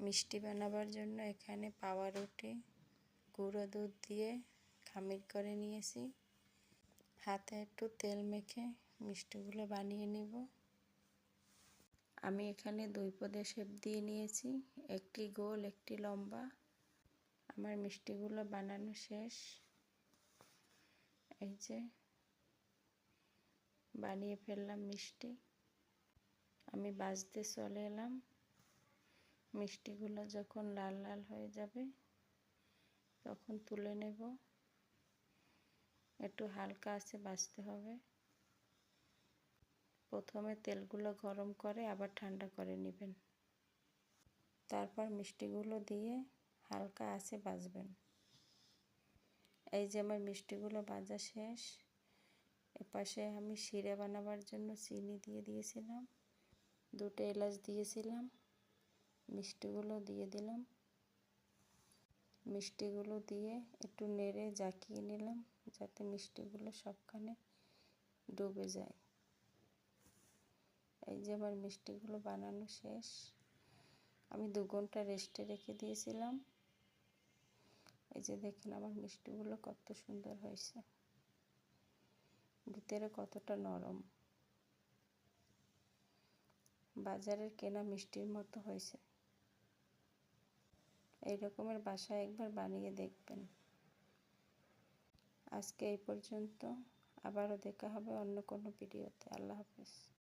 মিষ্টি বানাবার জন্য এখানে পাউরুটি গুঁড়ো দুধ দিয়ে খামির করে নিয়েছি। হাতে একটু তেল মেখে মিষ্টিগুলো বানিয়ে নিব। আমি এখানে 2 পদে শেপ দিয়ে নিয়েছি, একটি গোল একটি লম্বা। আমার মিষ্টিগুলো বানানো শেষ। এই যে বানিয়ে ফেললাম মিষ্টি। আমি ভাজতে চলে এলাম। মিষ্টিগুলো যখন লাল লাল হয়ে যাবে তখন তুলে নেব। একটু হালকা আঁচে ভাজতে হবে। প্রথমে তেলগুলো গরম করে আবার ঠান্ডা করে নেবেন। তারপর মিষ্টিগুলো দিয়ে হালকা আঁচে ভাজবেন। এই যে আমার মিষ্টিগুলো ভাজা শেষ। এপাশে আমি শিরা বানাবার জন্য চিনি দিয়ে দিয়েছিলাম, 2টা এলাচ দিয়েছিলাম। মিষ্টিগুলো দিয়ে দিলাম। মিষ্টিগুলো দিয়ে একটু নেড়ে জাকিয়ে নিলাম যাতে মিষ্টিগুলো সবখানে ডুবে যায়। এই যে আমার মিষ্টিগুলো বানানো শেষ। আমি 2 ঘন্টা রেস্টে রেখে দিয়েছিলাম। এই যে দেখেন আমার মিষ্টিগুলো কত সুন্দর হয়েছে, ভিতরে কতটা নরম, বাজারের কেনা মিষ্টির মতো হয়েছে। এই রকমের বাসায় একবার বানিয়ে দেখবেন। আজকে এই পর্যন্ত, আবারও দেখা হবে অন্য কোনো ভিডিওতে। আল্লাহ হাফেজ।